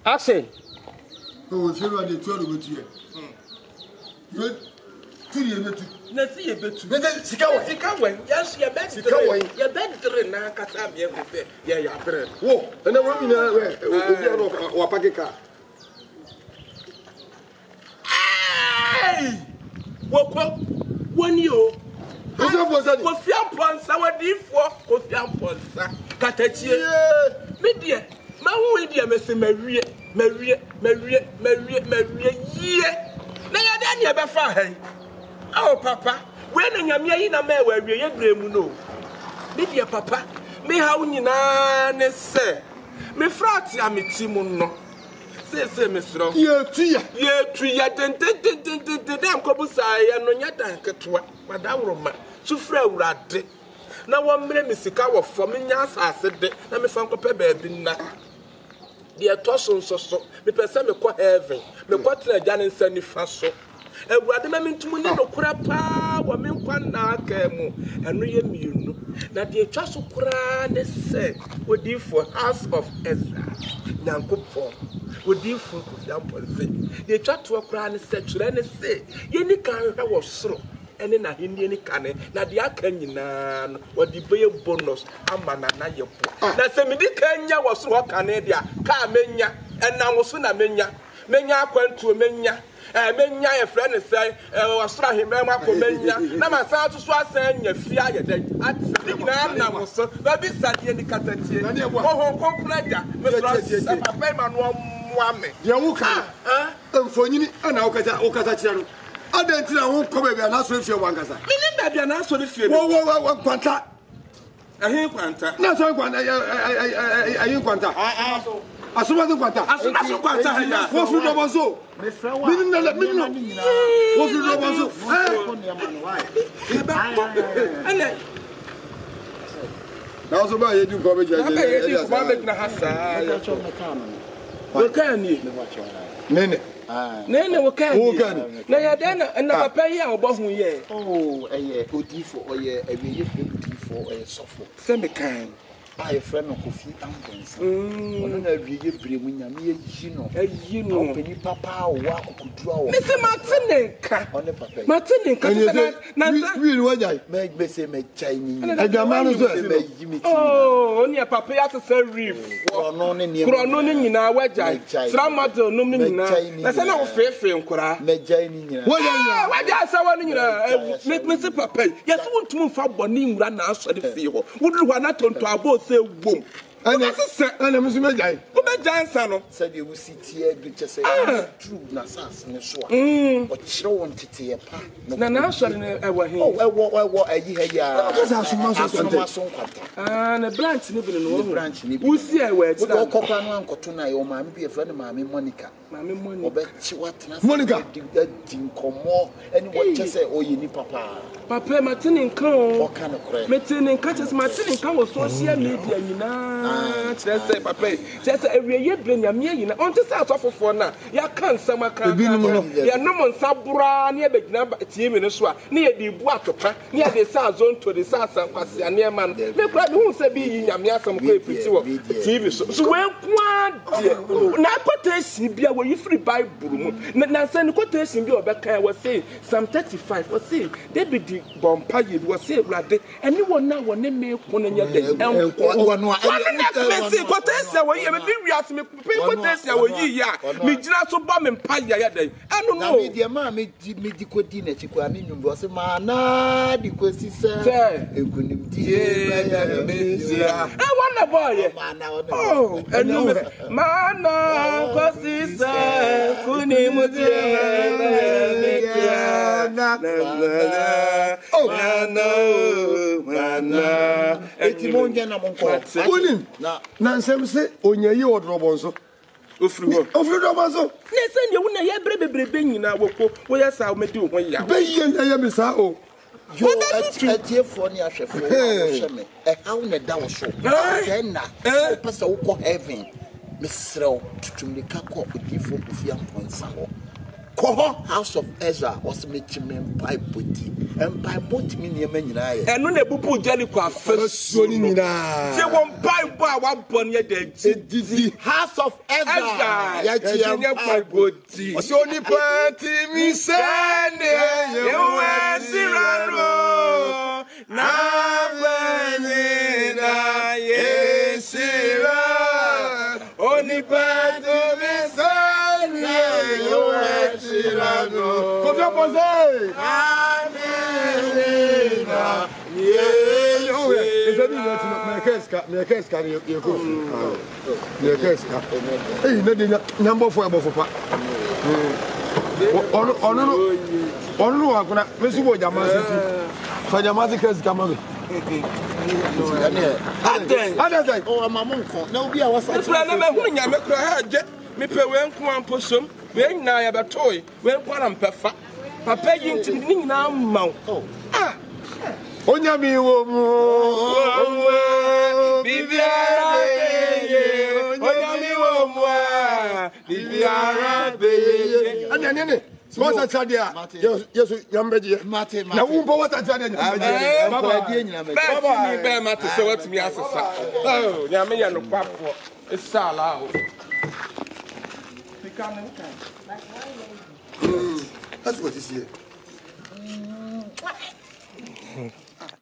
Action. Oh, so you are the 12 with you. You see you better. Let's see a bit. Sikawa. Yes, your bed. Your bed. Now, Katam, yeah, yeah. Oh, and I'm running away. Or Pakika. Hey! Woke up 1 year. Kofi Amponsa wadi fo Kofi Amponsa Katachi media ma hu media mese mawie ye na ya da ne be fa han oh papa we na nyame yi na ma wawie ye gremu no media papa me ha nyina ne se me frati ameti mu no se me sro ye tuya den dem ko busa ye no nya dan ketwa madawroma sufra urade na wo mre misika wo fo me nya asase de na me fa nkopɛ baabi na de etoso nsoso me pese me kɔ heaven me kɔ tena gya ne nsa nifa so awurade ma me ntumu ne no kura pa wo me nkwa na aka mu eno ye mienu na de etwa so kura ne se odi for house of Ezra nyankopɔ odi for Kofi Amponsa de etwa to kura ne se twere ne se ye ni kan hwa wo soro ene na hindi ni kane na de aka nyina no wodi beye bonus amana na yebo na se medi kanya wo so kane dia ka menya ena wo so na menya akwantu menya e friend say wasra himbe mako menya na masan to so asan nya fia ye den nyina na wo so ba bi sade ni katatie ho konkuna ja mesra papa ma no moame ye wo ka mfonyini ana wo kata kira no adentina won ko bebia na so fie wankasa mini bebia na so fie wo kwanta ahin kwanta na so kwanta ayin kwanta asuma de kwanta ya wo fu do bonso mini na wo fu do bonso na so ba ye di ko be je na hasa wo kan ni nene wo kan na ya dana na papa yi a obohu ye odifo oye ebiye odifo sofo se me kan I friend of Kofi Amponsa. Ono na wiye bremu nyame yi no. Openi papa wa kokudua. Me se Martinenka. One papa. Martinenka na we wajai. Me say me chai ni. Adama no so. Oh, oni papa ya se reef. Krono ne nyina wajai. Tramadol no me nyina. Na se na wo fefe nkura. Me jai ni nyina. Wajai sa woni nyina. Me se papa. Yes wontum fa boni nwura na aso de fie ho. Wudu ho na tonto abo say boom. Ana musume jai. Wo be jansa no. Say the city e che say true na sas ne so a. O chire won tete e pa. Na so ne e wa he. Oh ayi ha ya. Asa asuma so kwanta. Na branch ni bi no. Branch ni bi. Wo si e wa ti. Wo kokwa no ankoto na yo maame bi e friend maame Monica. Obechi watena. Monica. Din komo eni wo che say oyi ni papa. Papa Martinenka o. O kan kore. Martinenka che Martinenka wo social media nyina. Say papa. Say ewie ye Benyame nyina. On te say atofofo na. Ya kan sama kan. Ya no mon sabura na ye begina tie me no so a. Na ye di bu atopa. Na ye de sa zonto de sa kwase ane ma no. Me kura me hu say bi yi nyame asam ko epiti wo TV so. So we kwa de. Na quotation bia we free Bible mu. Na say quotation bia obeka we say Psalm 35 we say David bompa ye we say urade ene wona wona me ko na nya de. Me say quotation we ye me bi wiase me quotation we yi ya. Me gina so ba me mpa ya de. Eno no. Na me de ma me di kodi na chiko ani nyumbo se ma na di kosi se. Ekunim di. Wona boy. Oh, enu mana kosi se kunimu di. Eti monja na monko. Unim na nsem se onyayi odrobo nso. Ofri do bonso. Ne se ne wona ye bebrebe nyina woko wo ya sa omedi wo ya. Be ye na ye misa o. Yo atiefo ni ahwefo ahweme how na da wo so. Den na pesa wo ko heaven. Misrel tutumika ko odifo Kofi Amponsa ho. Koho House of Ezra was making empire body. Empire body me near many. And no nebupu Jellico first soon. They won't buy 1 point yet. The House of Ezra. Empire body. Was only party me Sunday. You were Cyrano. Nabanina, yes, only party me Sunday. You were Cyrano. Come on, number 4 above papa. On oh, my uncle. No, we are was like me pay when come possum, when na ya betoy, when kwaram pefa. Papa yin tin na ma. Ah. Onya mi wo mu. Bibiara beye. Onya mi wo mu. Bibiara beye. Anya. What's that idea? Yes, Yambeji. Now, what's that idea? Baba, Mate, so what's me as a fact? Oh, Yamia no papa. It's Salah. That's what is here.